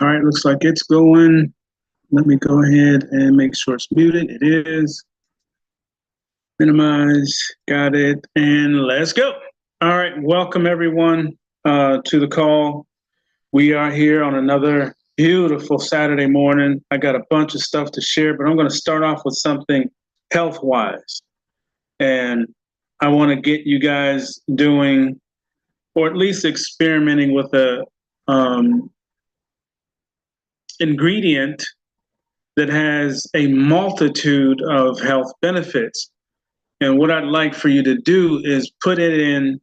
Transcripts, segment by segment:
All right, looks like it's going. Let me go ahead and make sure it's muted. It is. Minimize. Got it. And let's go. All right, welcome everyone to the call. We are here on another beautiful Saturday morning. I got a bunch of stuff to share, but I'm going to start off with something health-wise. And I want to get you guys doing, or at least experimenting with a ingredient that has a multitude of health benefits. And what I'd like for you to do is put it in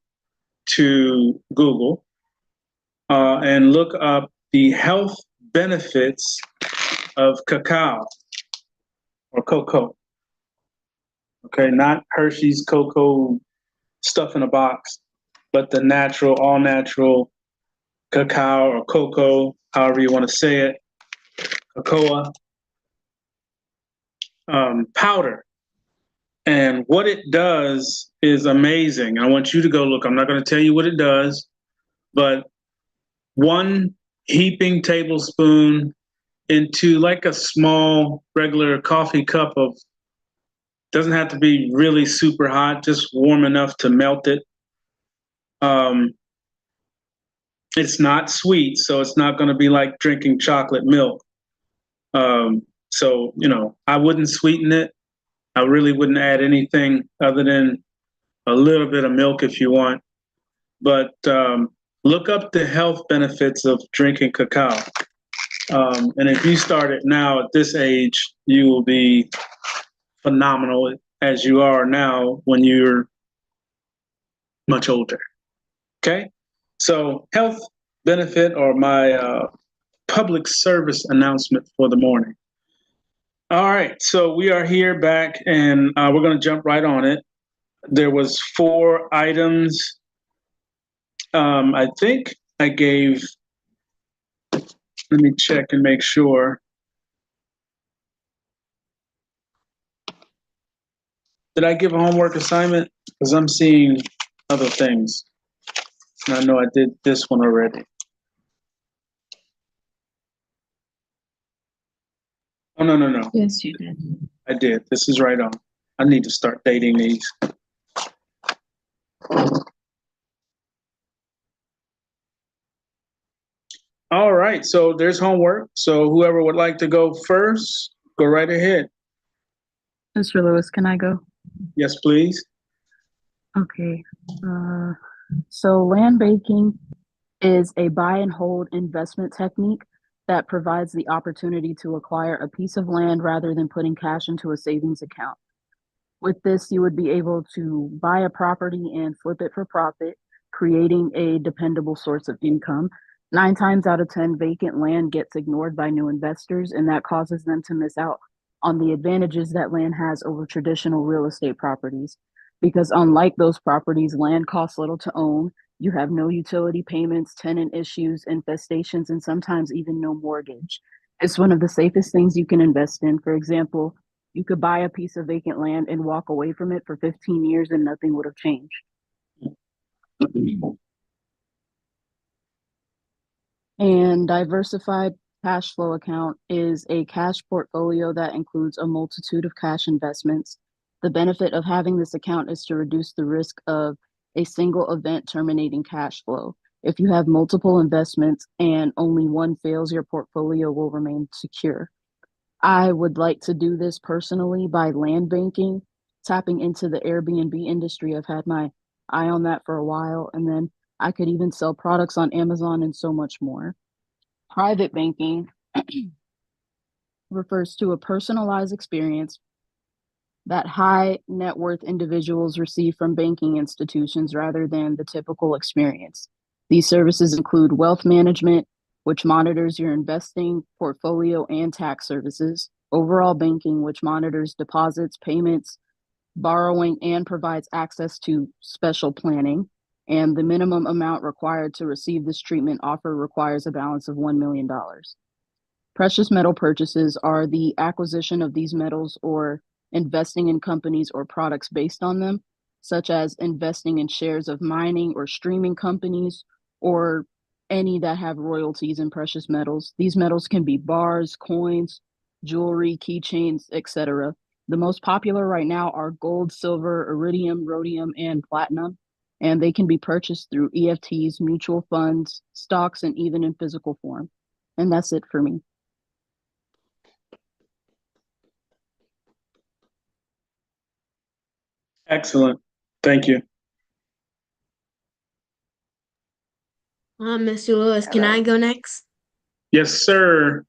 to Google and look up the health benefits of cacao or cocoa. Okay, not Hershey's cocoa stuff in a box, but the natural, all natural cacao or cocoa, however you want to say it, cocoa powder. And what it does is amazing. I want you to go look. I'm not going to tell you what it does, but one heaping tablespoon into like a small regular coffee cup of, doesn't have to be really super hot, just warm enough to melt it. It's not sweet, so it's not going to be like drinking chocolate milk. So, I wouldn't sweeten it. I really wouldn't add anything other than a little bit of milk if you want. But look up the health benefits of drinking cacao. And if you start it now at this age, you will be phenomenal as you are now when you're much older. Okay? So health benefit, or my public service announcement for the morning. All right, so we are here back, and we're going to jump right on it. There was 4 items. I think I gave, let me check and make sure. Did I give a homework assignment? Because I'm seeing other things. And I know I did this one already. Oh, no. Yes, you did. I did. This is right on. I need to start dating these. All right, so there's homework. So whoever would like to go first, go right ahead. Mr. Lewis, can I go? Yes, please. Okay. So land banking is a buy and hold investment technique that provides the opportunity to acquire a piece of land rather than putting cash into a savings account. With this, you would be able to buy a property and flip it for profit, creating a dependable source of income. 9 times out of 10, vacant land gets ignored by new investors, and that causes them to miss out on the advantages that land has over traditional real estate properties. Because unlike those properties, land costs little to own. You have no utility payments, tenant issues, infestations, and sometimes even no mortgage. It's one of the safest things you can invest in. For example, you could buy a piece of vacant land and walk away from it for 15 years and nothing would have changed. And diversified cash flow account is a cash portfolio that includes a multitude of cash investments. The benefit of having this account is to reduce the risk of a single event terminating cash flow. If you have multiple investments and only one fails, your portfolio will remain secure. I would like to do this personally by land banking, tapping into the Airbnb industry. I've had my eye on that for a while, and then I could even sell products on Amazon and so much more. Private banking refers to a personalized experience that high net worth individuals receive from banking institutions rather than the typical experience. These services include wealth management, which monitors your investing, portfolio, and tax services, overall banking, which monitors deposits, payments, borrowing, and provides access to special planning. And the minimum amount required to receive this treatment offer requires a balance of $1 million. Precious metal purchases are the acquisition of these metals or investing in companies or products based on them, such as investing in shares of mining or streaming companies, or any that have royalties in precious metals. These metals can be bars, coins, jewelry, keychains, etc. The most popular right now are gold, silver, iridium, rhodium, and platinum, and they can be purchased through EFTs, mutual funds, stocks, and even in physical form. And that's it for me. Excellent. Thank you. Mr. Lewis, can I go next? Yes, sir.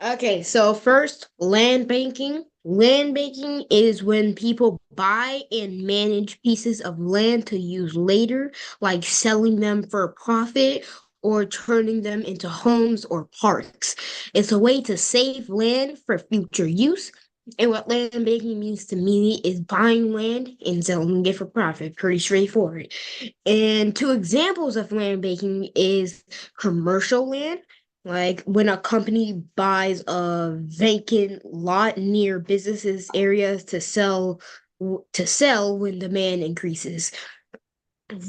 Okay, so first, land banking. Land banking is when people buy and manage pieces of land to use later, like selling them for profit or turning them into homes or parks. It's a way to save land for future use. And what land banking means to me is buying land and selling it for profit. Pretty straightforward. And two examples of land banking is commercial land, like when a company buys a vacant lot near businesses areas to sell when demand increases.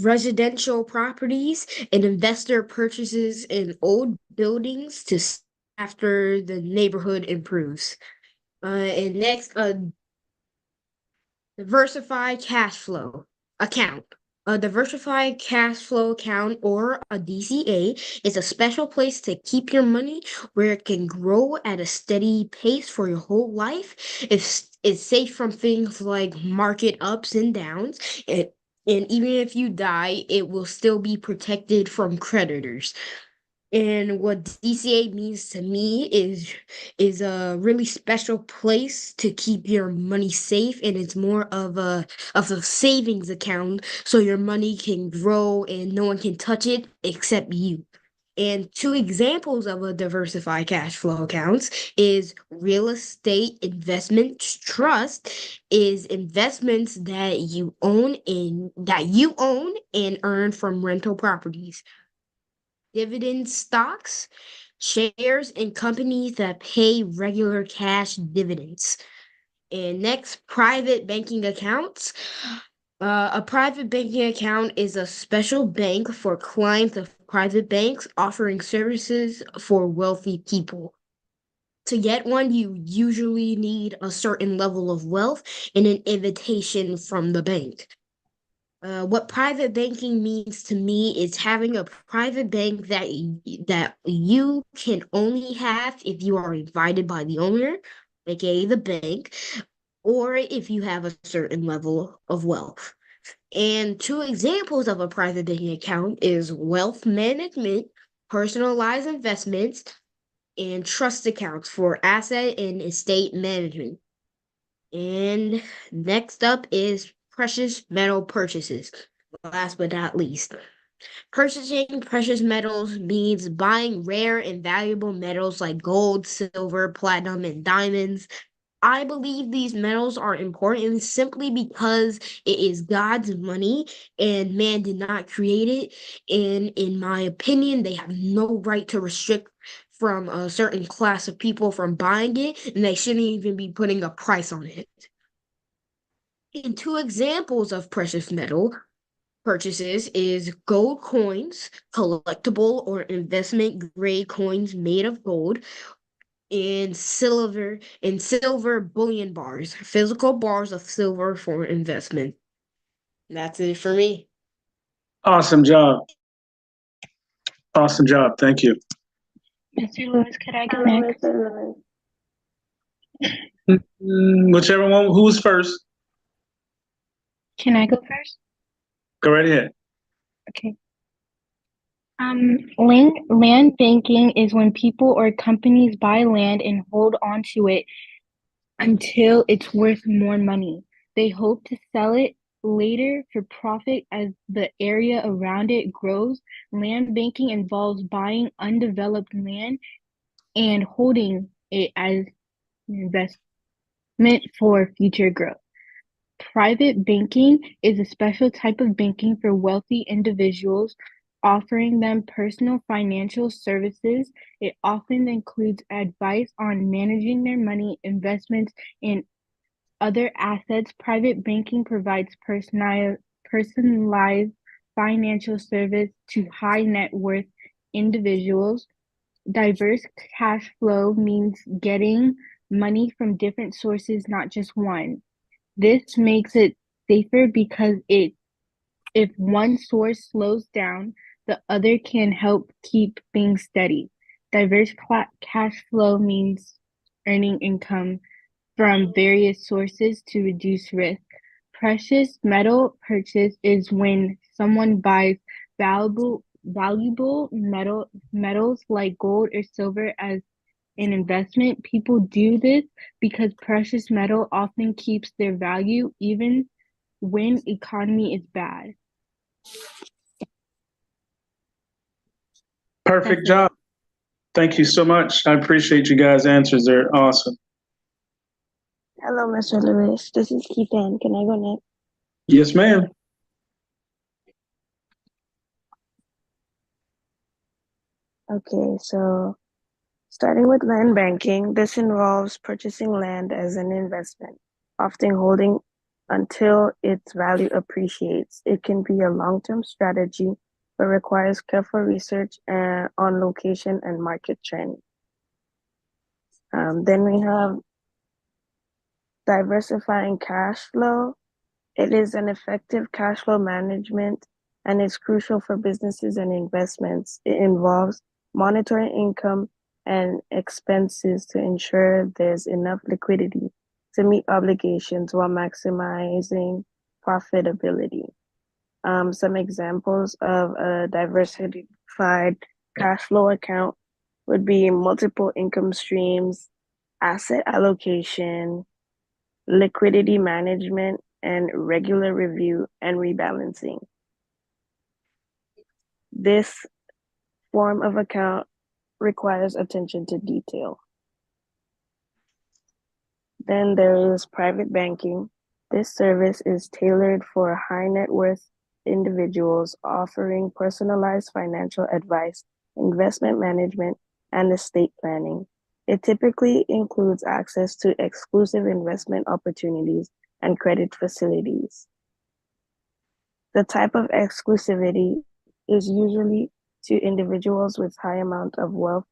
Residential properties, an investor purchases in old buildings after the neighborhood improves. And next, diversified cash flow account. A diversified cash flow account, or a DCA, is a special place to keep your money where it can grow at a steady pace for your whole life. It's safe from things like market ups and downs. And even if you die, it will still be protected from creditors. And what DCA means to me is a really special place to keep your money safe, and it's more of a savings account so your money can grow and no one can touch it except you. And two examples of a diversified cash flow accounts is real estate investment trust is investments that you own and earn from rental properties. Dividend stocks, shares in companies that pay regular cash dividends. And next, private banking accounts. A private banking account is a special bank for clients of private banks offering services for wealthy people. To get one, you usually need a certain level of wealth and an invitation from the bank. What private banking means to me is having a private bank that you can only have if you are invited by the owner, aka the bank, or if you have a certain level of wealth. And two examples of a private banking account is wealth management, personalized investments, and trust accounts for asset and estate management. And next up is precious metal purchases. Last but not least, purchasing precious metals means buying rare and valuable metals like gold, silver, platinum, and diamonds. I believe these metals are important simply because it is God's money and man did not create it. And in my opinion, they have no right to restrict from a certain class of people from buying it, and they shouldn't even be putting a price on it. And two examples of precious metal purchases is gold coins, collectible or investment grade coins made of gold, and silver bullion bars, physical bars of silver for investment. That's it for me. Awesome job. Awesome job. Thank you. Mr. Lewis, could I go next? Whichever one, who's first? Can I go first? Go right ahead. Okay. Land banking is when people or companies buy land and hold on to it until it's worth more money. They hope to sell it later for profit as the area around it grows. Land banking involves buying undeveloped land and holding it as investment for future growth. Private banking is a special type of banking for wealthy individuals, offering them personal financial services. It often includes advice on managing their money, investments, and other assets. Private banking provides personalized financial service to high net worth individuals. Diverse cash flow means getting money from different sources, not just one. This makes it safer because if one source slows down, the other can help keep things steady. Diverse cash flow means earning income from various sources to reduce risk. Precious metal purchase is when someone buys valuable metals like gold or silver as an investment. People do this because precious metal often keeps their value even when economy is bad. Perfect That's it. job. Thank you so much. I appreciate you guys' answers. They're awesome. Hello, Mr. Lewis. This is Ethan. Can I go next? Yes, ma'am. Okay, so starting with land banking, this involves purchasing land as an investment, often holding until its value appreciates. It can be a long-term strategy, but requires careful research on location and market trend. Then we have diversifying cash flow. It is an effective cash flow management and is crucial for businesses and investments. It involves monitoring income and expenses to ensure there's enough liquidity to meet obligations while maximizing profitability. Some examples of a diversified cash flow account would be multiple income streams, asset allocation, liquidity management, and regular review and rebalancing. This form of account requires attention to detail. Then there is private banking. This service is tailored for high net worth individuals, offering personalized financial advice, investment management, and estate planning. It typically includes access to exclusive investment opportunities and credit facilities. The type of exclusivity is usually to individuals with high amount of wealth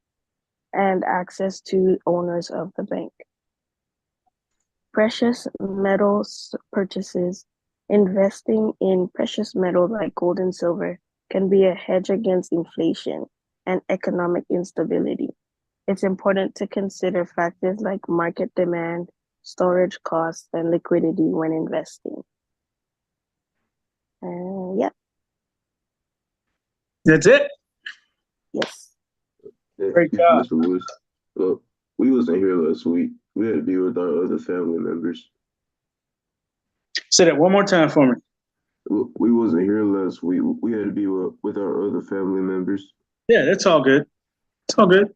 and access to owners of the bank. Precious metals purchases. Investing in precious metals like gold and silver can be a hedge against inflation and economic instability. It's important to consider factors like market demand, storage costs, and liquidity when investing. Yep. That's it. Yes. Great job. Mr. Lewis. Well, we wasn't here last week. We had to be with our other family members. Say that one more time for me. We wasn't here last week. We had to be with our other family members. Yeah, that's all good. It's all good.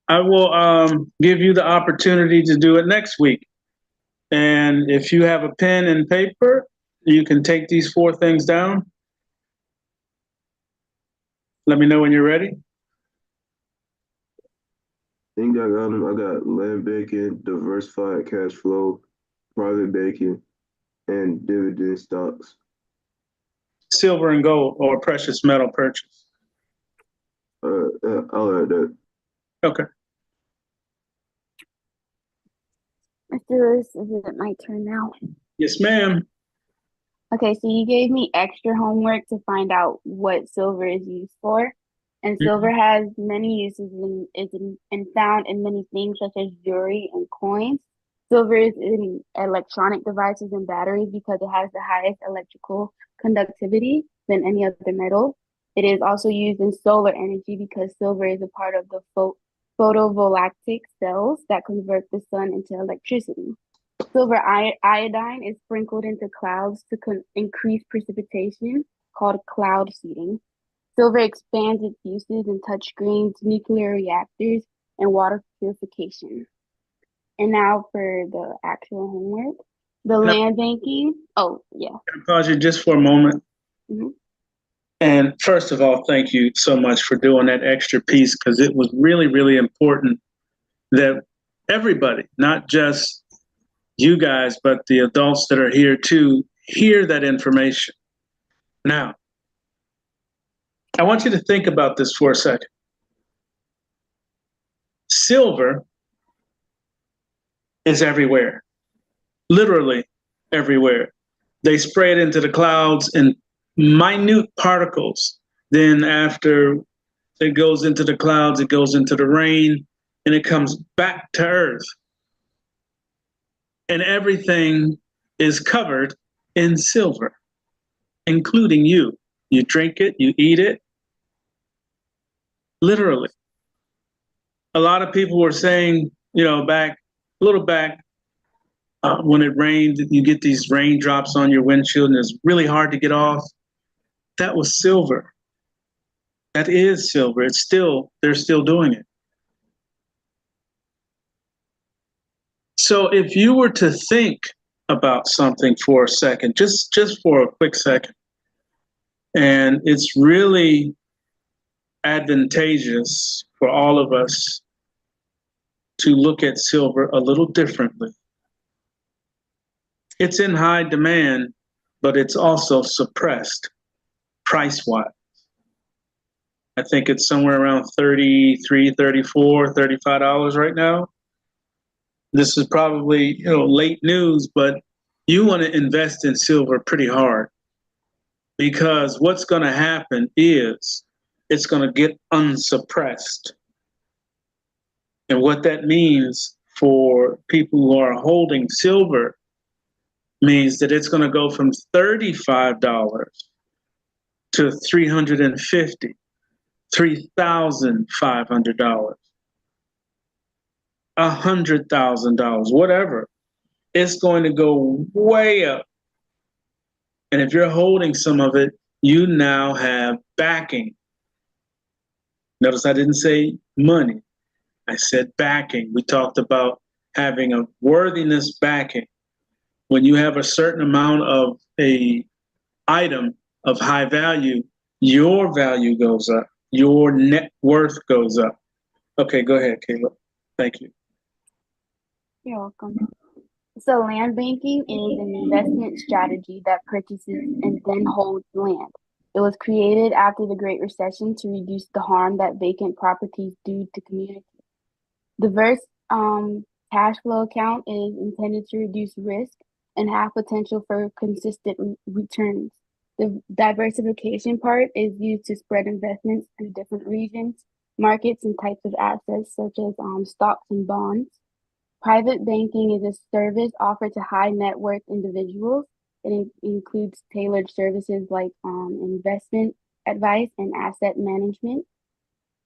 I will give you the opportunity to do it next week. And if you have a pen and paper, you can take these 4 things down. Let me know when you're ready. I think I got them. I got land banking, diversified cash flow, private banking, and dividend stocks. Silver and gold or precious metal purchase. I'll add that. Okay. Mr. Lewis, is it my turn now? Yes, ma'am. Okay, so you gave me extra homework to find out what silver is used for. And silver has many uses and found in many things such as jewelry and coins. Silver is in electronic devices and batteries because it has the highest electrical conductivity than any other metal. It is also used in solar energy because silver is a part of the photovoltaic cells that convert the sun into electricity. Silver iodine is sprinkled into clouds to increase precipitation, called cloud seeding. Silver expands its uses in touchscreens, nuclear reactors, and water purification. And now for the actual homework. The land banking. Oh, yeah. Can I pause you just for a moment? Mhm. And first of all, thank you so much for doing that extra piece because it was really, really important that everybody, not just you guys, but the adults that are here too, hear that information. Now, I want you to think about this for a second. Silver is everywhere, literally everywhere. They spray it into the clouds in minute particles. Then after it goes into the clouds, it goes into the rain, and it comes back to Earth. And everything is covered in silver, including you. You drink it, you eat it, literally. A lot of people were saying, back, a little back, when it rained, you get these raindrops on your windshield and it's really hard to get off. That was silver. That is silver. They're still doing it. So if you were to think about something for a second, just for a quick second, and it's really advantageous for all of us to look at silver a little differently. It's in high demand, but it's also suppressed price-wise. I think it's somewhere around $33, $34, $35 right now. This is probably, late news, but you want to invest in silver pretty hard, because what's going to happen is it's going to get unsuppressed. And what that means for people who are holding silver means that it's going to go from $35 to $350, $3,500, $100,000, whatever. It's going to go way up. And if you're holding some of it, you now have backing. Notice I didn't say money. I said backing. We talked about having a worthiness backing. When you have a certain amount of a item of high value, your value goes up. Your net worth goes up. Okay, go ahead, Caleb. Thank you. You're welcome. So land banking is an investment strategy that purchases and then holds land. It was created after the Great Recession to reduce the harm that vacant properties do to communities. Diverse cash flow account is intended to reduce risk and have potential for consistent returns. The diversification part is used to spread investments through different regions, markets, and types of assets, such as stocks and bonds. Private banking is a service offered to high net worth individuals. It includes tailored services like investment advice and asset management.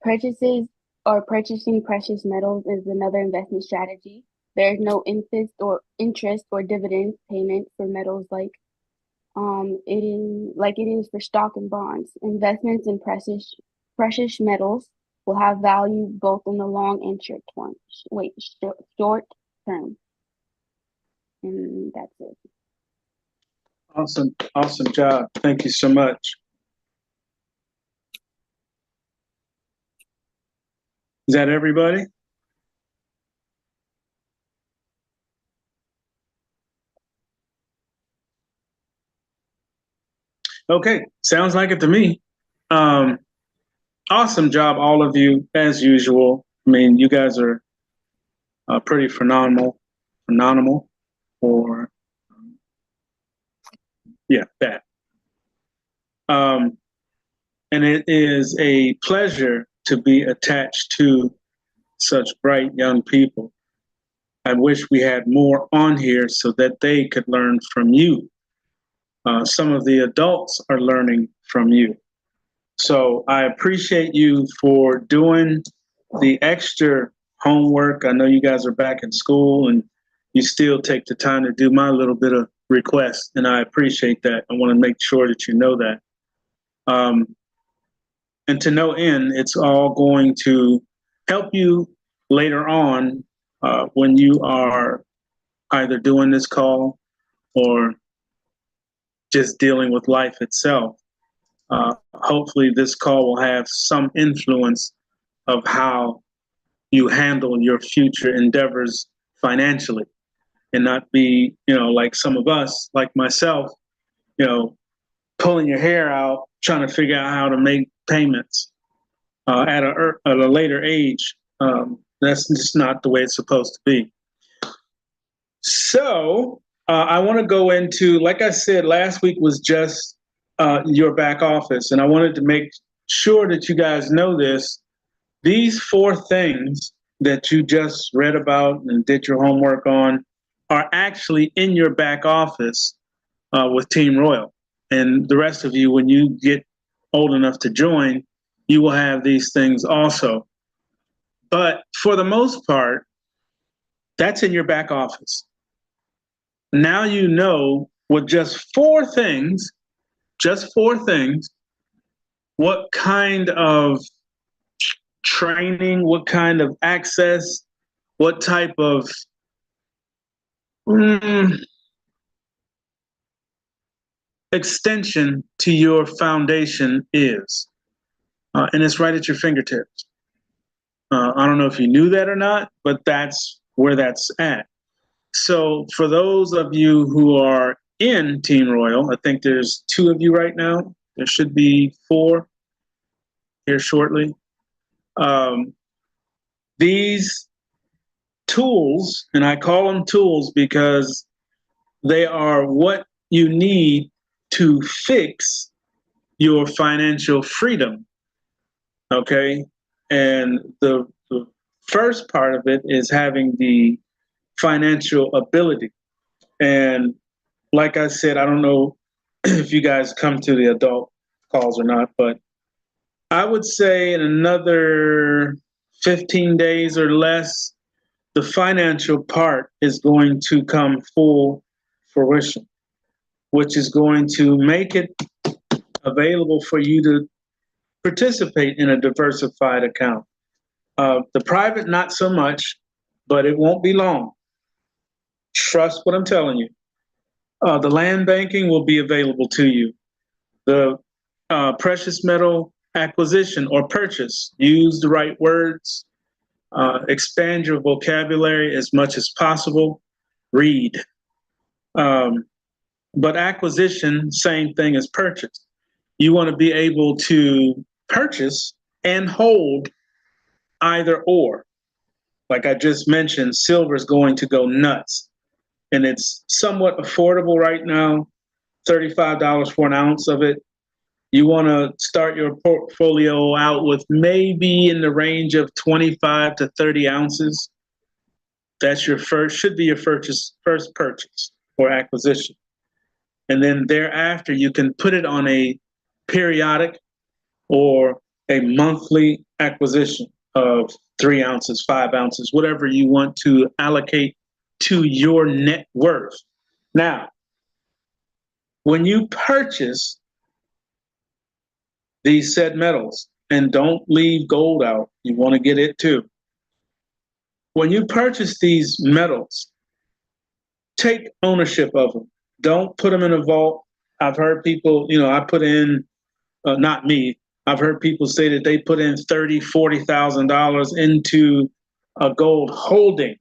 Purchasing precious metals is another investment strategy. There is no interest or dividend payment for metals like it is for stock and bonds. Investments in precious metals will have value both in the long and short term. And that's it. Awesome job. Thank you so much. Is that everybody? Okay, sounds like it to me. Awesome job, all of you, as usual. I mean, you guys are pretty phenomenal, or that. And it is a pleasure to be attached to such bright young people. I wish we had more on here so that they could learn from you. Some of the adults are learning from you. So I appreciate you for doing the extra homework. I know you guys are back in school and you still take the time to do my little bit of request, and I appreciate that. I want to make sure that you know that. And to no end, it's all going to help you later on when you are either doing this call or just dealing with life itself. Hopefully this call will have some influence of how you handle your future endeavors financially, and not be, like some of us, like myself, pulling your hair out, trying to figure out how to payments at a later age. That's just not the way it's supposed to be. So I want to go into, like I said, last week was just your back office, and I wanted to make sure that you guys know this. These 4 things that you just read about and did your homework on are actually in your back office with Team Royal. And the rest of you, when you get old enough to join, you will have these things also. But for the most part, that's in your back office. Now you know with just 4 things, what kind of training, what kind of access, what type of extension to your foundation is. And it's right at your fingertips. I don't know if you knew that or not, but that's where that's at. So for those of you who are in Team Royal, I think there's 2 of you right now. There should be 4 here shortly. These tools, and I call them tools because they are what you need to fix your financial freedom. Okay? And the first part of it is having the financial ability. And like I said, I don't know if you guys come to the adult calls or not, but I would say in another 15 days or less, the financial part is going to come full fruition, which is going to make it available for you to participate in a diversified account. The private, not so much, but it won't be long. Trust what I'm telling you. The land banking will be available to you. The precious metal acquisition or purchase, use the right words, expand your vocabulary as much as possible, read. But acquisition, same thing as purchase. You want to be able to purchase and hold either or. Like I just mentioned, silver is going to go nuts. And it's somewhat affordable right now, $35 for an ounce of it. You want to start your portfolio out with maybe in the range of 25 to 30 ounces. That's your should be your first purchase or acquisition. And then thereafter, you can put it on a periodic or a monthly acquisition of 3 ounces, 5 ounces, whatever you want to allocate to your net worth. Now, when you purchase these said metals, and don't leave gold out, you want to get it too. When you purchase these metals, take ownership of them. Don't put them in a vault. I've heard people, I put in, not me, I've heard people say that they put in $30,000, $40,000 into a gold holding.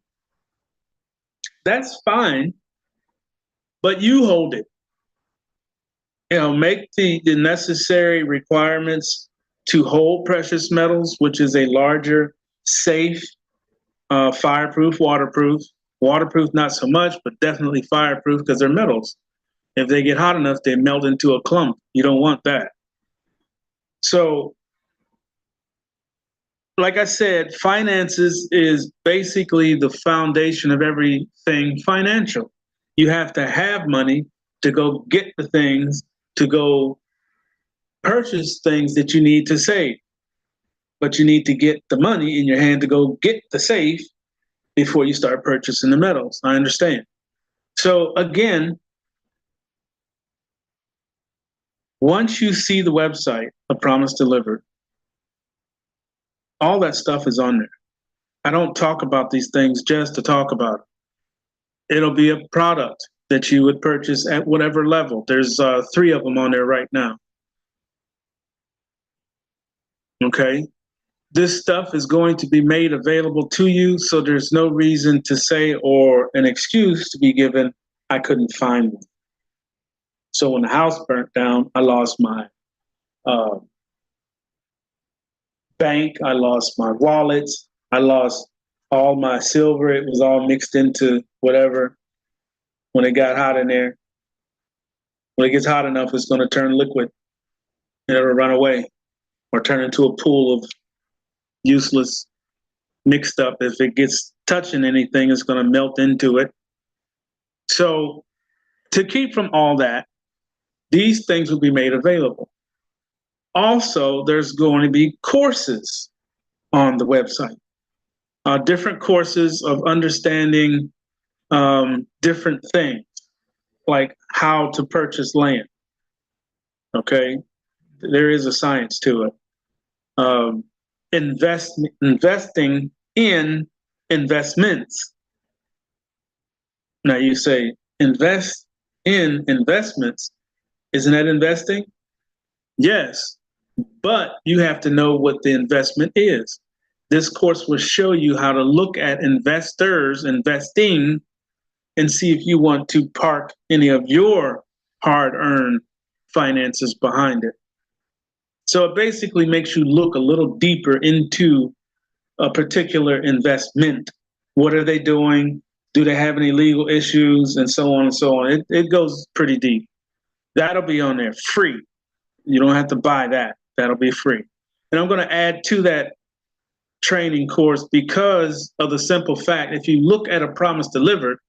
That's fine, but you hold it. Make the necessary requirements to hold precious metals, which is a larger, safe, fireproof, waterproof. Waterproof, not so much, but definitely fireproof because they're metals. If they get hot enough, they melt into a clump. You don't want that. So, like I said, finances is basically the foundation of everything financial. You have to have money to go get the things, to go purchase things that you need to save. But you need to get the money in your hand to go get the safe before you start purchasing the metals. I understand. So again, once you see the website, A Promise Delivered, all that stuff is on there. I don't talk about these things just to talk about it. It'll be a product that you would purchase at whatever level. There's 3 of them on there right now. Okay. This stuff is going to be made available to you, so there's no reason to say or an excuse to be given, I couldn't find them. So when the house burnt down, I lost my bank. I lost my wallets. I lost all my silver. It was all mixed into whatever when it got hot in there. When it gets hot enough, it's going to turn liquid and it'll run away or turn into a pool of useless mixed up. If it gets touching anything, it's going to melt into it. So to keep from all that, these things will be made available. Also, there's going to be courses on the website, different courses of understanding different things, like how to purchase land. Okay, there is a science to it. Investing in investments. Now you say, invest in investments. Isn't that investing? Yes, but you have to know what the investment is. This course will show you how to look at investors investing and see if you want to park any of your hard-earned finances behind it. So it basically makes you look a little deeper into a particular investment. What are they doing? Do they have any legal issues? And so on and so on. It goes pretty deep. That'll be on there free. You don't have to buy that. That'll be free. And I'm going to add to that training course because of the simple fact, if you look at a promise delivered,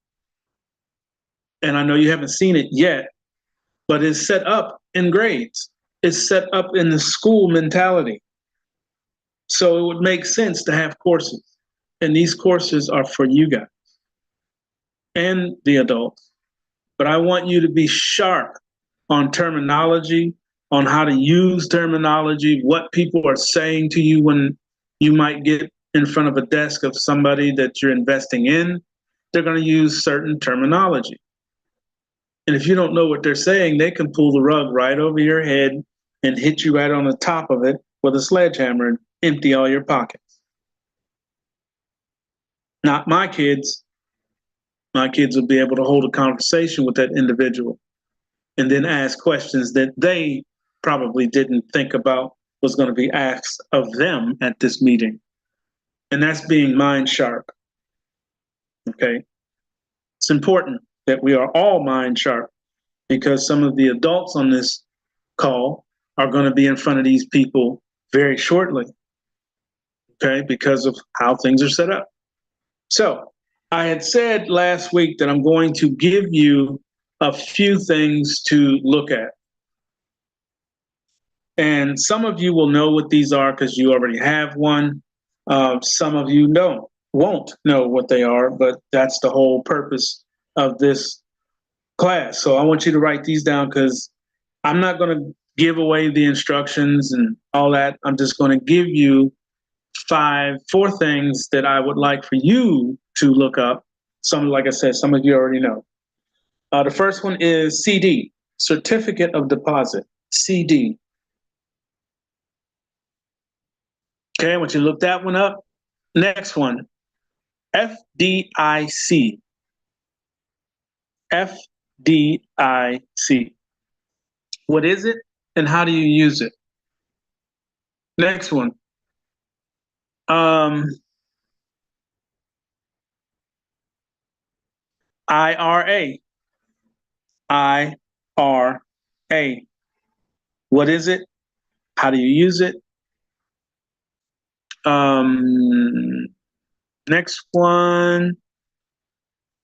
and I know you haven't seen it yet, but it's set up in grades. It's set up in the school mentality. So it would make sense to have courses. And these courses are for you guys and the adults. But I want you to be sharp on terminology, on how to use terminology, what people are saying to you when you might get in front of a desk of somebody that you're investing in. They're going to use certain terminology. And if you don't know what they're saying, they can pull the rug right over your head and hit you right on the top of it with a sledgehammer and empty all your pockets. Not my kids. My kids will be able to hold a conversation with that individual and then ask questions that they probably didn't think about was going to be asked of them at this meeting. And that's being mind sharp. Okay. It's important that we are all mind sharp because some of the adults on this call are going to be in front of these people very shortly. Okay. Because of how things are set up. So I had said last week that I'm going to give you a few things to look at. And some of you will know what these are because you already have one. Some of you won't know what they are, but that's the whole purpose of this class. So I want you to write these down because I'm not going to give away the instructions and all that. I'm just going to give you four things that I would like for you to look up. Some, like I said, some of you already know. The first one is CD, Certificate of Deposit, CD. Okay, I want you to look that one up. Next one, FDIC. FDIC. What is it and how do you use it? Next one. IRA. IRA. What is it? How do you use it? Next one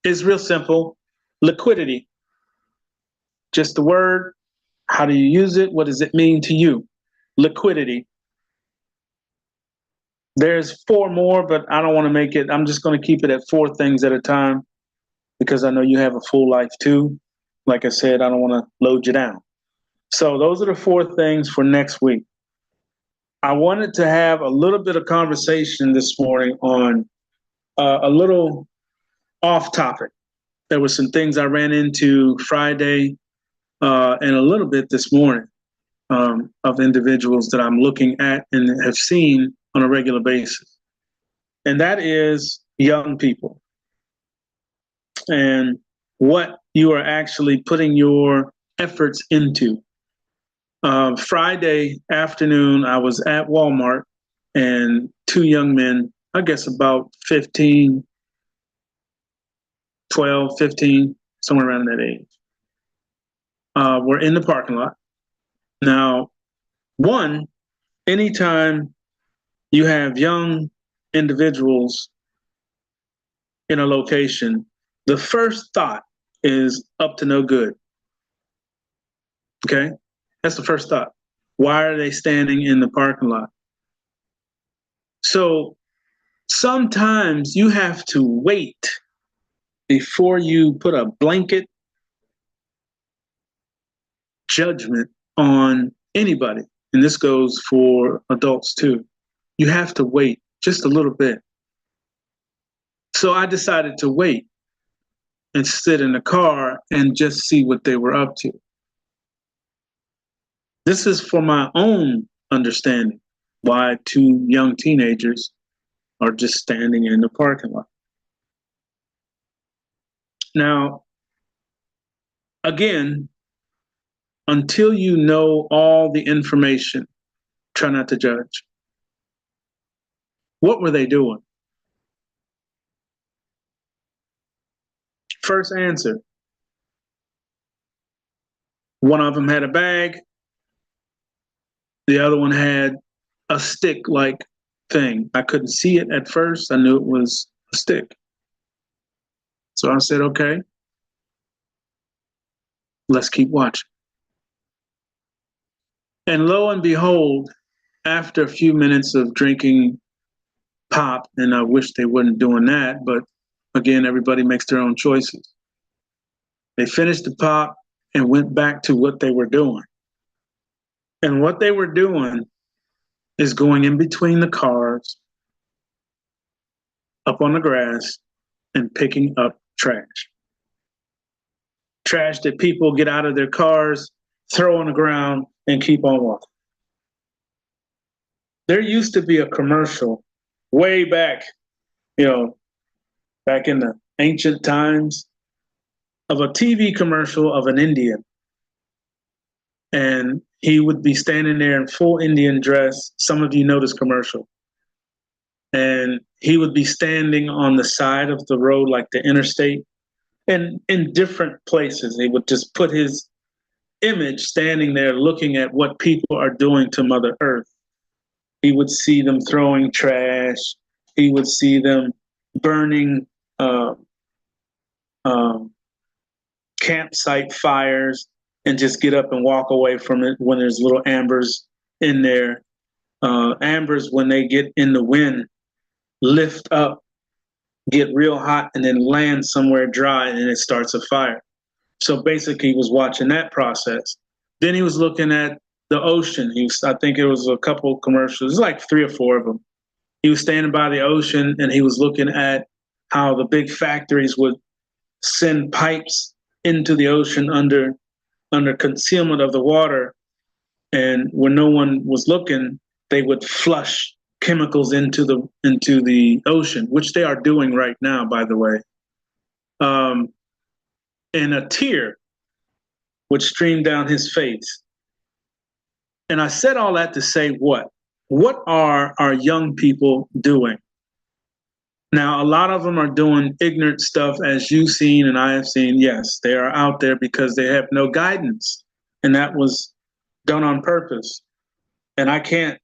is real simple. Liquidity. Just the word. How do you use it? What does it mean to you? Liquidity. There's 4 more, but I don't want to make it. I'm just going to keep it at 4 things at a time because I know you have a full life too. Like I said, I don't want to load you down. So those are the 4 things for next week. I wanted to have a little bit of conversation this morning on a little off topic. There were some things I ran into Friday and a little bit this morning of individuals that I'm looking at and have seen on a regular basis. And that is young people and what you are actually putting your efforts into. Friday afternoon, I was at Walmart and two young men, I guess about 15, 12, 15, somewhere around that age, were in the parking lot. Now, anytime you have young individuals in a location, the first thought is up to no good. Okay? That's the first thought. Why are they standing in the parking lot? So sometimes you have to wait before you put a blanket judgment on anybody. And this goes for adults too. You have to wait just a little bit. So I decided to wait and sit in the car and just see what they were up to. This is for my own understanding why two young teenagers are just standing in the parking lot. Now, again, until you know all the information, try not to judge. What were they doing? First answer. One of them had a bag. The other one had a stick-like thing. I couldn't see it at first. I knew it was a stick. So I said, okay, let's keep watching. And lo and behold, after a few minutes of drinking pop, and I wish they weren't doing that, but again, everybody makes their own choices. They finished the pop and went back to what they were doing. And what they were doing is going in between the cars, up on the grass, and picking up trash. Trash that people get out of their cars, throw on the ground, and keep on walking. There used to be a commercial way back, back in the ancient times, of a TV commercial of an Indian. And he would be standing there in full Indian dress. Some of you know this commercial. And he would be standing on the side of the road, like the interstate, and in different places. He would just put his image standing there looking at what people are doing to Mother Earth. He would see them throwing trash. He would see them burning campsite fires and just get up and walk away from it when there's little ambers in there. Ambers, when they get in the wind, lift up, get real hot, and then land somewhere dry, and it starts a fire. So basically, he was watching that process. Then he was looking at the ocean. I think it was a couple of commercials, like 3 or 4 of them. He was standing by the ocean, and he was looking at how the big factories would send pipes into the ocean under concealment of the water. And when no one was looking, they would flush chemicals into the ocean, which they are doing right now, by the way. And a tear would stream down his face. And I said all that to say what? What are our young people doing? Now, a lot of them are doing ignorant stuff, as you've seen and I have seen. Yes, they are out there because they have no guidance. And that was done on purpose. And I can't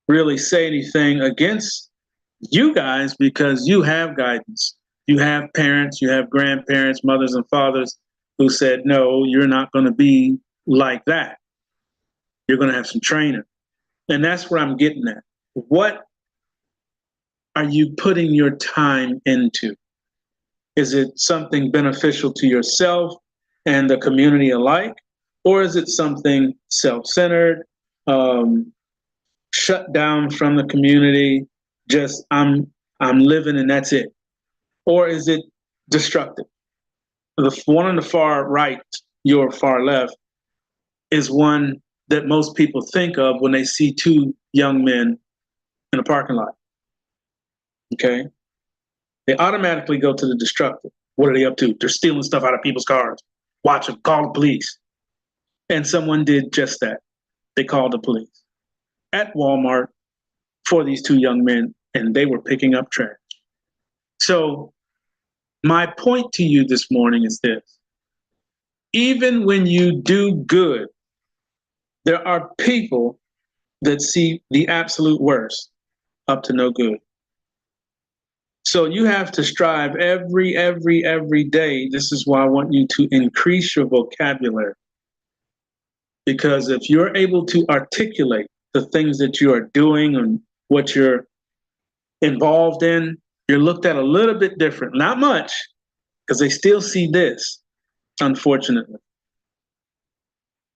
really say anything against you guys because you have guidance. You have parents, you have grandparents, mothers and fathers who said, no, you're not going to be like that. You're going to have some training. And that's where I'm getting at. What are you putting your time into? Is it something beneficial to yourself and the community alike? Or is it something self-centered, shut down from the community, just I'm living and that's it? Or is it destructive? The one on the far right, your far left, is one that most people think of when they see two young men in a parking lot. Okay? They automatically go to the destructive. What are they up to? They're stealing stuff out of people's cars. Watch them, call the police. And someone did just that. They called the police at Walmart for these two young men, and they were picking up trash. So my point to you this morning is this. Even when you do good, there are people that see the absolute worst, up to no good. So you have to strive every day. This is why I want you to increase your vocabulary. Because if you're able to articulate the things that you are doing and what you're involved in, you're looked at a little bit different. Not much, because they still see this, unfortunately.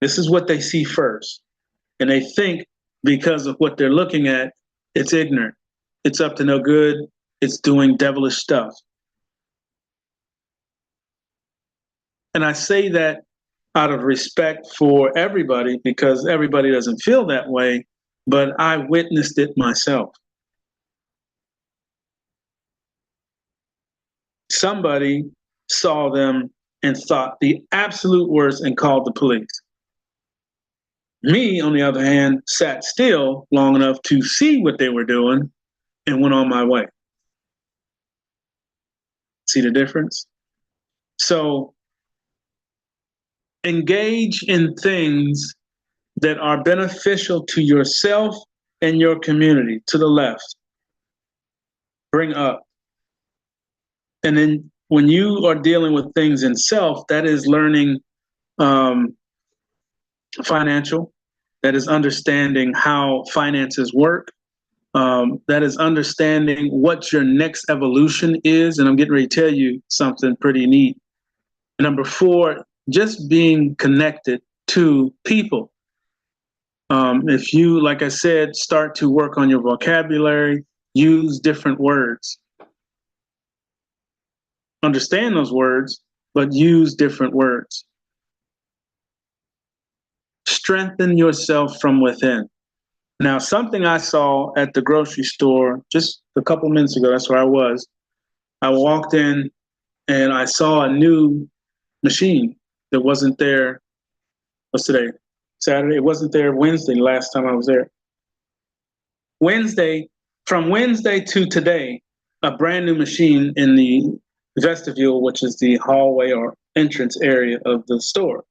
This is what they see first. And they think because of what they're looking at, it's ignorant. It's up to no good. It's doing devilish stuff. And I say that out of respect for everybody, because everybody doesn't feel that way, but I witnessed it myself. Somebody saw them and thought the absolute worst and called the police. Me, on the other hand, sat still long enough to see what they were doing and went on my way. See the difference? So engage in things that are beneficial to yourself and your community. To the left, bring up. And then when you are dealing with things in self, that is learning financial, that is understanding how finances work, that is understanding what your next evolution is. And I'm getting ready to tell you something pretty neat. Number 4, just being connected to people. If you, like I said, start to work on your vocabulary, use different words. Understand those words, but use different words. Strengthen yourself from within. Now, something I saw at the grocery store just a couple minutes ago, that's where I was. I walked in and I saw a new machine that wasn't there. What's today? Saturday? It wasn't there Wednesday, last time I was there. From Wednesday to today, a brand new machine in the vestibule, which is the hallway or entrance area of the store.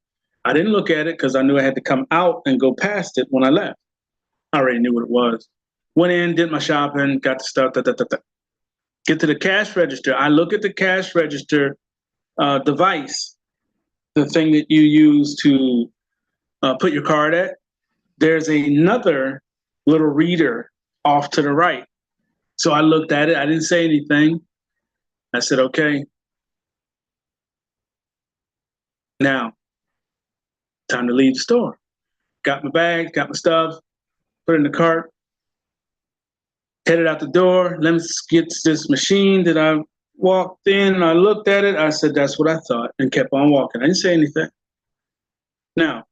I didn't look at it because I knew I had to come out and go past it when I left. I already knew what it was. Went in, did my shopping, got the stuff, Get to the cash register. I look at the cash register device, the thing that you use to put your card at. There's another little reader off to the right. So I looked at it. I didn't say anything. I said, okay. Now, time to leave the store. Got my bag, got my stuff, put it in the cart, headed out the door. Let's get this machine that I walked in and I looked at it. I said, that's what I thought, and kept on walking. I didn't say anything. Now,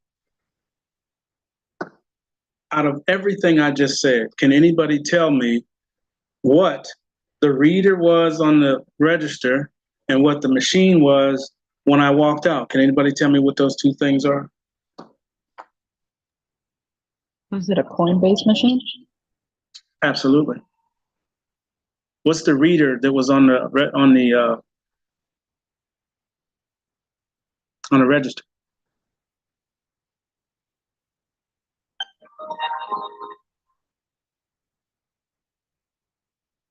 out of everything I just said, can anybody tell me what the reader was on the register and what the machine was when I walked out? Can anybody tell me what those two things are? Was it a Coinbase machine? Absolutely. What's the reader that was on the register?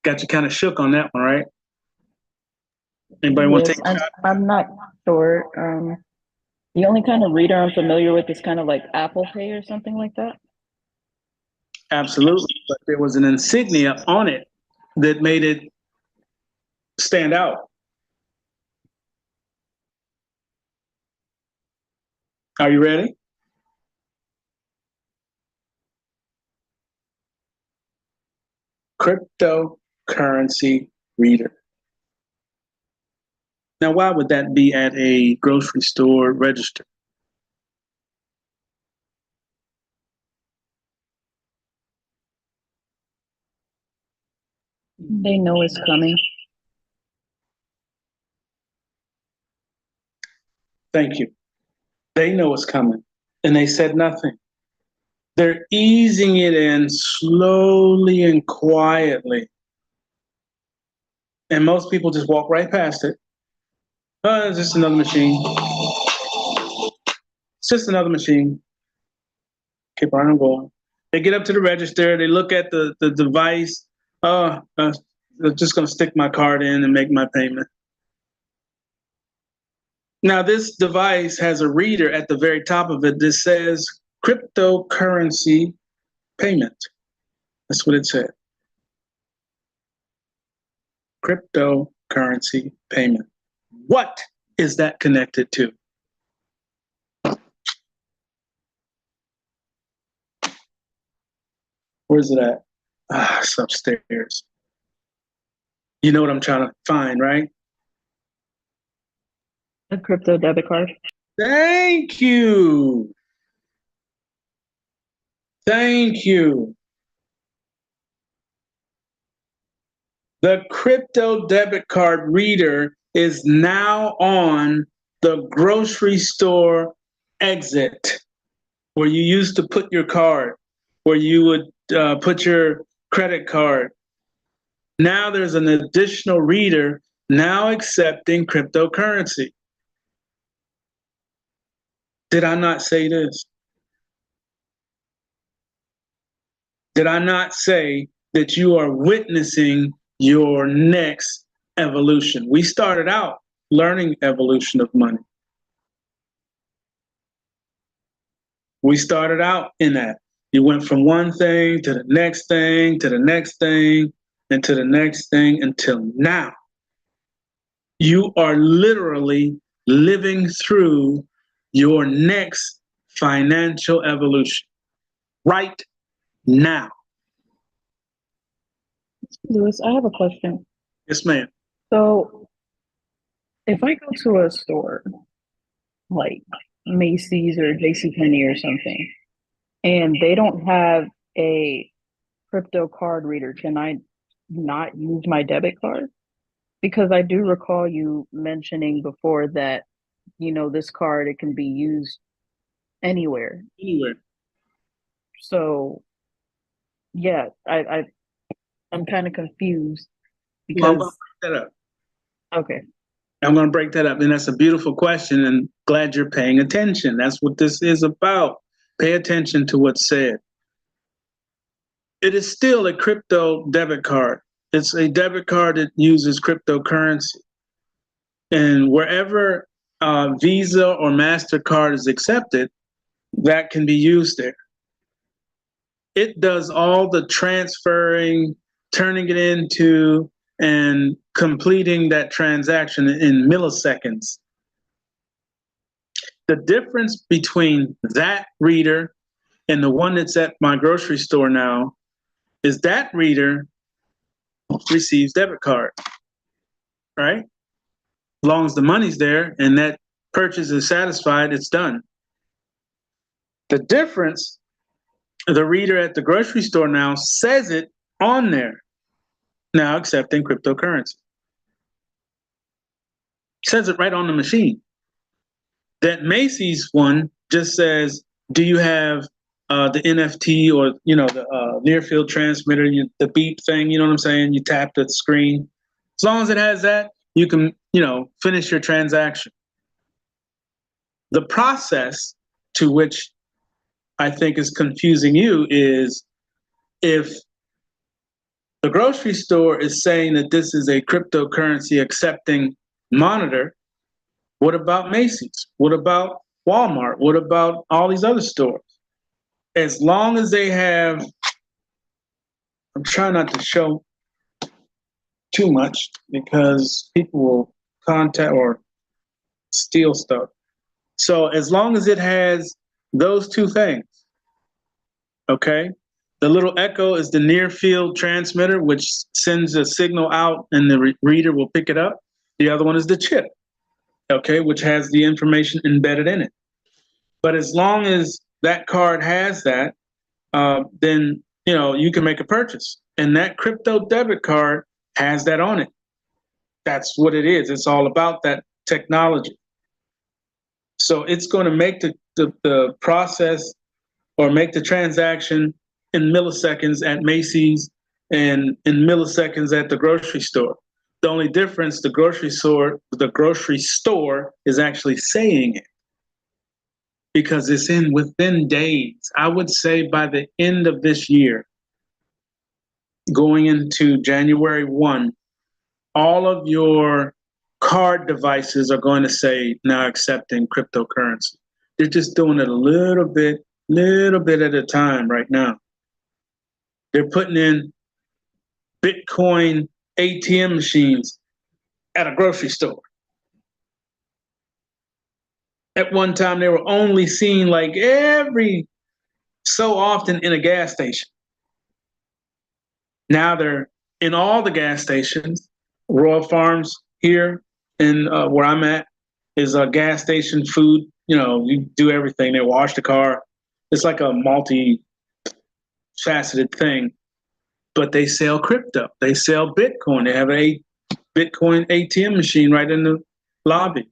Got you kind of shook on that one, right? Anybody want to Yes, take a shot? I'm not sure. The only kind of reader I'm familiar with is kind of like Apple Pay or something like that. Absolutely. But there was an insignia on it that made it stand out. Are you ready? Cryptocurrency reader. Now, why would that be at a grocery store register? They know it's coming. Thank you. They know it's coming, and they said nothing. They're easing it in slowly and quietly. And most people just walk right past it. It's just another machine. It's just another machine. Keep on going. They get up to the register. They look at the device. I'm just going to stick my card in and make my payment. Now, this device has a reader at the very top of it that says cryptocurrency payment. That's what it said. Cryptocurrency payment. What is that connected to? Where's it at? It's upstairs. You know what I'm trying to find, right? A crypto debit card. Thank you. Thank you. The crypto debit card reader is now on the grocery store exit where you used to put your card, where you would put your credit card. Now there's an additional reader now accepting cryptocurrency. Did I not say this? Did I not say that you are witnessing your next evolution? We started out learning evolution of money. We started out in that. You went from one thing to the next thing, to the next thing, and to the next thing until now. You are literally living through your next financial evolution right now. Louis, I have a question. Yes, ma'am. So, if I go to a store like Macy's or JCPenney or something, and they don't have a crypto card reader, can I not use my debit card? Because I do recall you mentioning before that, this card, it can be used anywhere. Anywhere. So, yeah, I'm kind of confused Well, I'm because, going to break that up. okay. I'm going to break that up. And that's a beautiful question. And glad you're paying attention. That's what this is about. Pay attention to what's said. It is still a crypto debit card. It's a debit card that uses cryptocurrency. And wherever Visa or MasterCard is accepted, that can be used there. It does all the transferring, turning it into, and completing that transaction in milliseconds. The difference between that reader and the one that's at my grocery store now is that reader receives debit card, right? As long as the money's there and that purchase is satisfied, it's done. The difference, the reader at the grocery store now says it on there, now accepting cryptocurrency. Says it right on the machine. That Macy's one just says, do you have the NFT or, the near field transmitter, the beep thing, you know what I'm saying? You tap the screen. As long as it has that, you can, finish your transaction. The process to which I think is confusing you is if the grocery store is saying that this is a cryptocurrency accepting monitor, what about Macy's? What about Walmart? What about all these other stores? As long as they have, I'm trying not to show too much because people will contact or steal stuff. So as long as it has those two things, okay? The little echo is the near field transmitter, which sends a signal out and the reader will pick it up. The other one is the chip, okay, which has the information embedded in it. But as long as that card has that, then you can make a purchase. And that crypto debit card has that on it. That's what it is. It's all about that technology. So it's going to make the process or make the transaction in milliseconds at Macy's and in milliseconds at the grocery store. The only difference, the grocery store is actually saying it because it's in within days. I would say by the end of this year, going into January 1, all of your card devices are going to say now accepting cryptocurrency. They're just doing it a little bit at a time right now. They're putting in Bitcoin ATM machines at a grocery store. At one time, they were only seen like every so often in a gas station. Now they're in all the gas stations. Royal Farms here in where I'm at is a gas station food. You know, you do everything. They wash the car. It's like a multi-faceted thing. But they sell crypto. They sell Bitcoin. They have a Bitcoin ATM machine right in the lobby.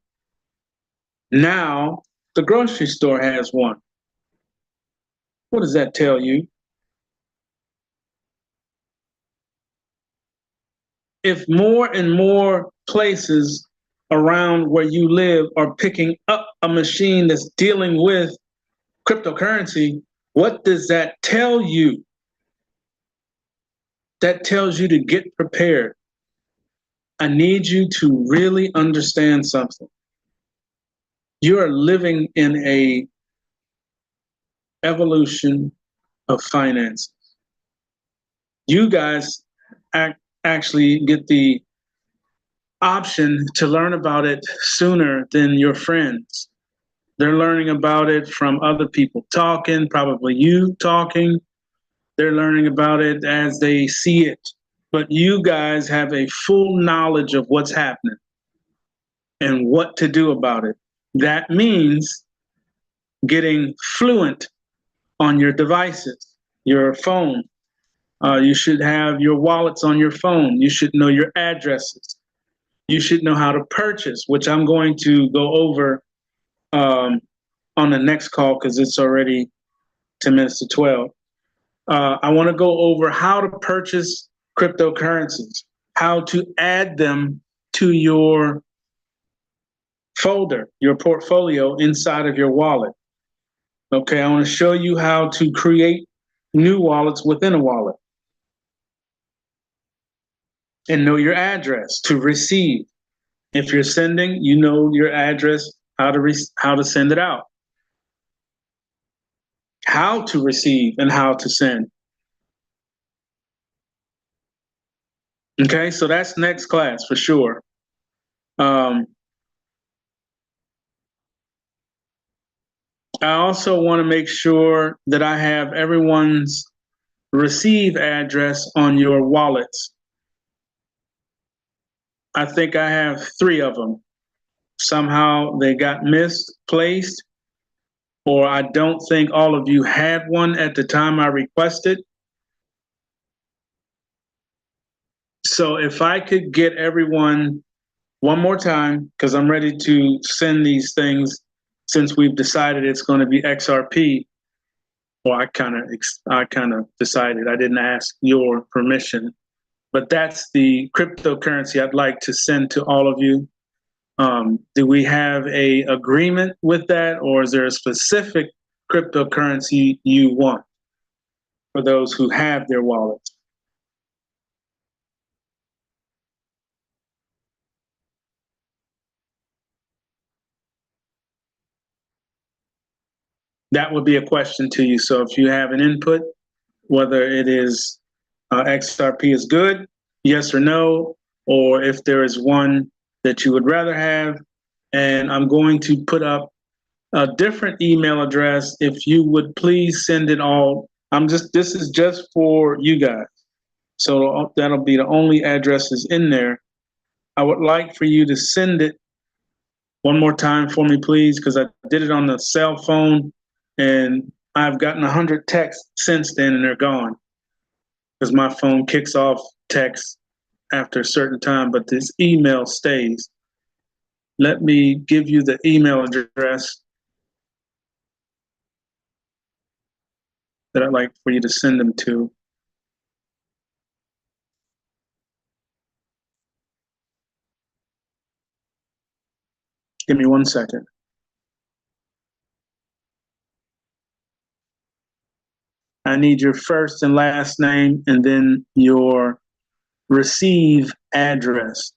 Now the grocery store has one. What does that tell you? If more and more places around where you live are picking up a machine that's dealing with cryptocurrency, what does that tell you? That tells you to get prepared. I need you to really understand something. You are living in a evolution of finances. You guys actually get the option to learn about it sooner than your friends. They're learning about it from other people talking, probably you talking. They're learning about it as they see it. But you guys have a full knowledge of what's happening and what to do about it. That means getting fluent on your devices, your phone. You should have your wallets on your phone. You should know your addresses. You should know how to purchase, which I'm going to go over on the next call because it's already 10 minutes to 12. I want to go over how to purchase cryptocurrencies, how to add them to your folder, your portfolio inside of your wallet. Okay, I want to show you how to create new wallets within a wallet. And know your address to receive. If you're sending, you know your address, how to send it out. How to receive and how to send. Okay, so that's next class for sure. I also want to make sure that I have everyone's receive address on your wallets. I think I have 3 of them. Somehow they got misplaced, or I don't think all of you had one at the time I requested. So if I could get everyone one more time, because I'm ready to send these things since we've decided it's going to be XRP. Well, I kind of decided. I didn't ask your permission, but that's the cryptocurrency I'd like to send to all of you. Do we have a agreement with that, or is there a specific cryptocurrency you want for those who have their wallets? That would be a question to you. So if you have an input, whether it is XRP is good, yes or no, or if there is one that you would rather have, and I'm going to put up a different email address. If you would please send it all. This is just for you guys. So that'll be the only addresses in there. I would like for you to send it one more time for me, please, because I did it on the cell phone and I've gotten 100 texts since then and they're gone because my phone kicks off texts after a certain time, but this email stays. Let me give you the email address. that I'd like for you to send them to. Give me 1 second. I need your first and last name and then your receive address.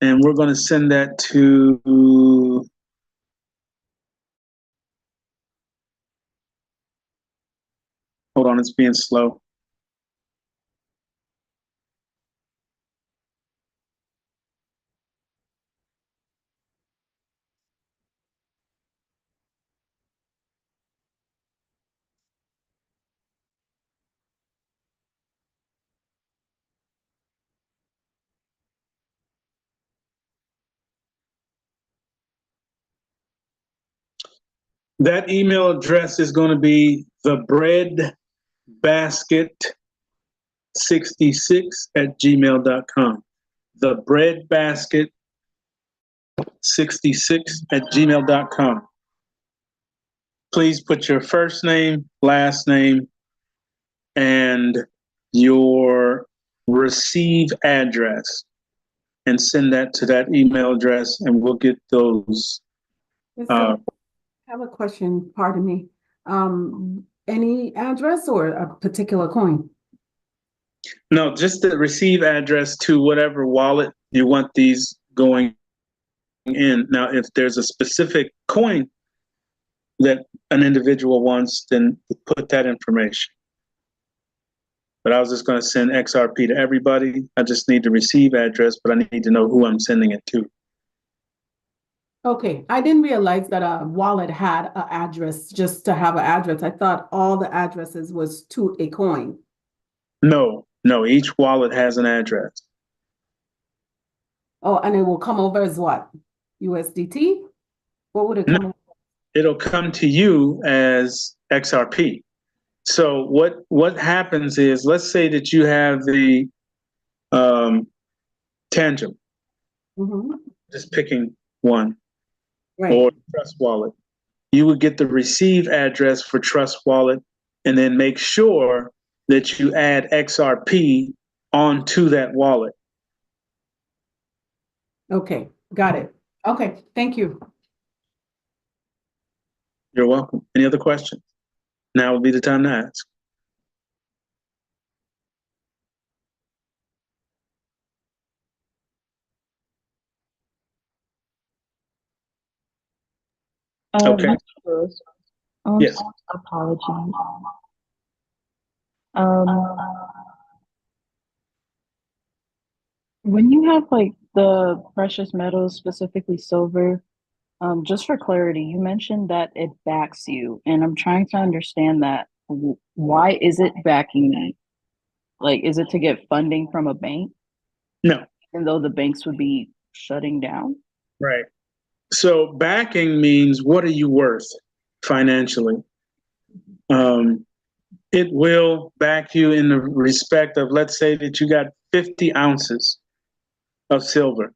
And we're going to send that to, hold on, it's being slow. That email address is going to be thebreadbasket66@gmail.com. Thebreadbasket66@gmail.com. Please put your first name, last name, and your receive address and send that to that email address, and we'll get those. I have a question, pardon me. Any address or a particular coin? No, just the receive address to whatever wallet you want these going in. Now, if there's a specific coin that an individual wants, then put that information. But I was just going to send XRP to everybody. I just need the receive address, but I need to know who I'm sending it to. Okay, I didn't realize that a wallet had an address just to have an address. I thought all the addresses was to a coin. No, each wallet has an address. Oh, and it will come over as what? USDT? What would it come over? It'll come to you as XRP. So what happens is, let's say that you have the Tangent, just picking one, Right. or Trust Wallet. You would get the receive address for Trust Wallet, and then make sure that you add XRP onto that wallet. Okay, got it. Okay, thank you. You're welcome. Any other questions? Now would be the time to ask. Okay. Yes. Apologies. When you have like the precious metals, specifically silver, just for clarity, you mentioned that it backs you, and I'm trying to understand that. Why is it backing me? Like, is it to get funding from a bank? No. Even though the banks would be shutting down? Right. So backing means, what are you worth financially? It will back you in the respect of, let's say that you got 50 ounces of silver.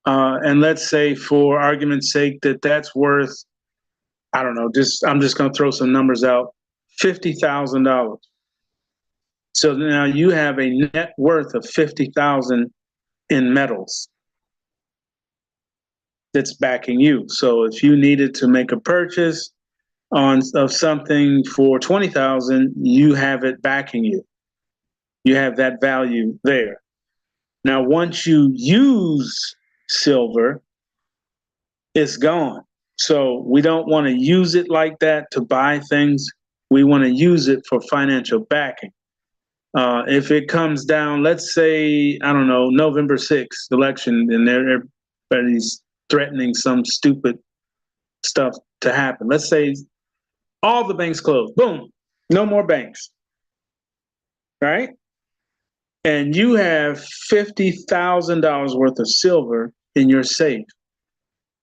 And let's say, for argument's sake, that that's worth, I don't know, I'm just going to throw some numbers out, $50,000. So now you have a net worth of 50,000 in metals that's backing you. So if you needed to make a purchase of something for 20,000, you have it backing you. You have that value there. Now, once you use silver, it's gone. So we don't want to use it like that to buy things. We want to use it for financial backing. If it comes down, let's say, I don't know, November 6th election, and everybody's threatening some stupid stuff to happen. Let's say all the banks close. Boom, no more banks. Right? And you have $50,000 worth of silver in your safe.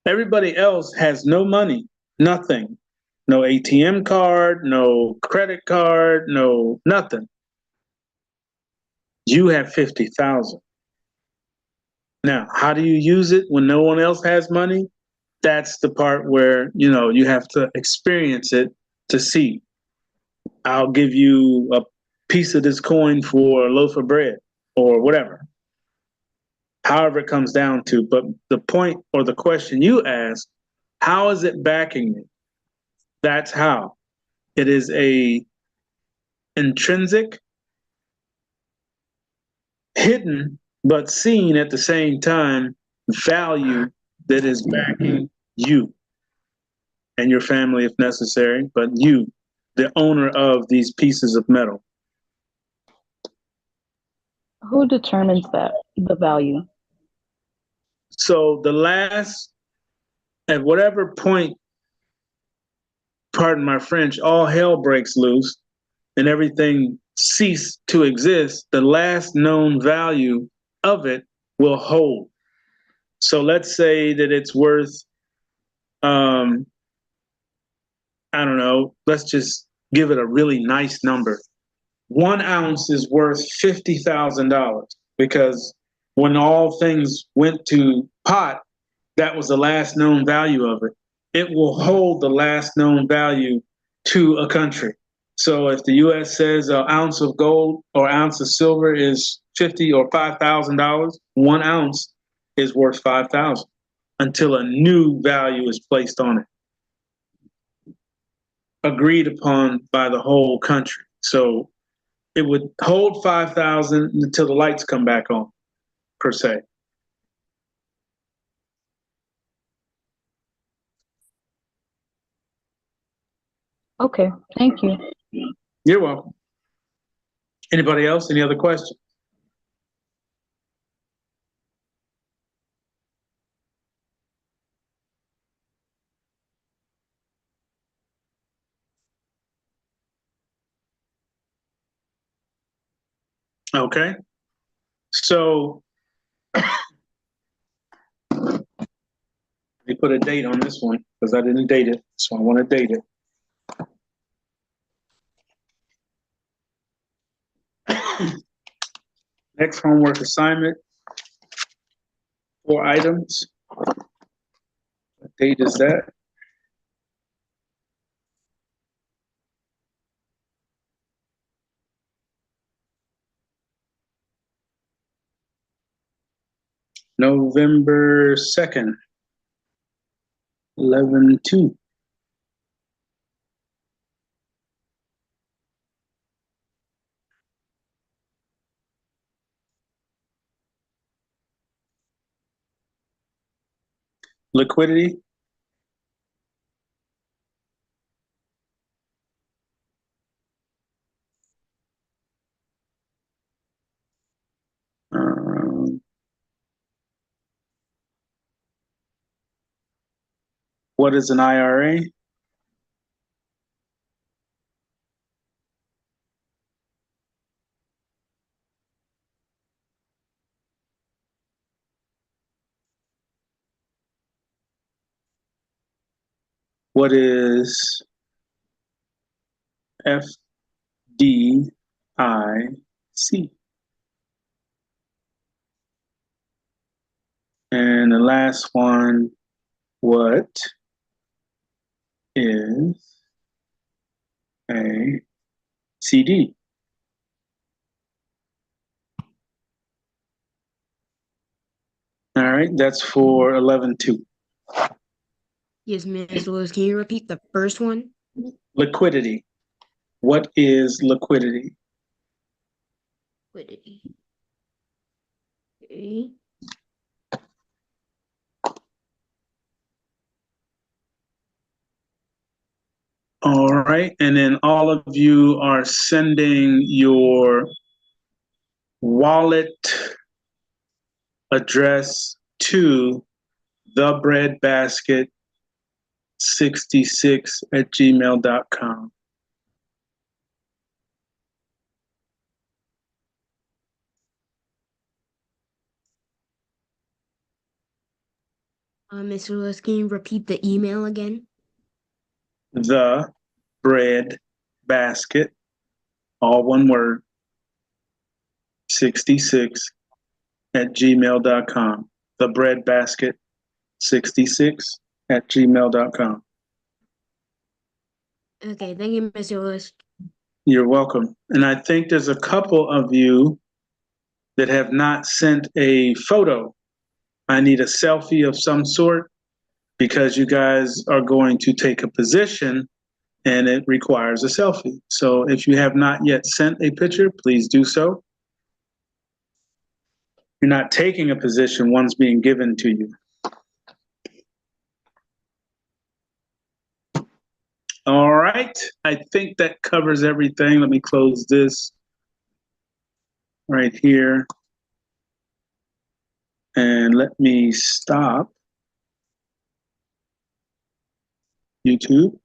Everybody else has no money, nothing. No ATM card, no credit card, no nothing. You have 50,000. Now, how do you use it when no one else has money? that's the part where, you know, you have to experience it to see. I'll give you a piece of this coin for a loaf of bread or whatever. However it comes down to. But the point or the question you asked, how is it backing me? That's how. It is a intrinsic, hidden, but seen at the same time value that is backing you and your family if necessary, but you, the owner of these pieces of metal. Who determines that, the value? So at whatever point, pardon my French, all hell breaks loose and everything cease to exist, the last known value of it will hold. So let's say that it's worth, I don't know, let's just give it a really nice number. 1 ounce is worth $50,000 because when all things went to pot, that was the last known value of it. It will hold the last known value to a country. So if the U.S. says an ounce of gold or ounce of silver is $50,000 or $5,000, 1 ounce is worth $5,000 until a new value is placed on it, agreed upon by the whole country. So it would hold 5,000 until the lights come back on, per se. Okay, thank you. You're welcome. Anybody else? Any other questions? Okay. So let me put a date on this one because I didn't date it, so I want to date it. Next homework assignment, 4 items. What date is that? November 2nd, 11/2. Liquidity. What is an IRA? What is FDIC? And the last one, what is a CD? All right, that's for 11/2. Yes, Ms. Lewis, can you repeat the first one? Liquidity. What is liquidity? Liquidity. Okay. All right, and then all of you are sending your wallet address to thebreadbasket66@gmail.com. Ms. Lewis, can you repeat the email again? The bread basket, all one word, 66@gmail.com. The bread basket 66 gmail.com. Okay, thank you, Mr. Lewis. You're welcome. And I think there's a couple of you that have not sent a photo. I need a selfie of some sort because you guys are going to take a position and it requires a selfie. So if you have not yet sent a picture, please do so. You're not taking a position, one's being given to you. All right, I think that covers everything. Let me close this right here. And let me stop YouTube.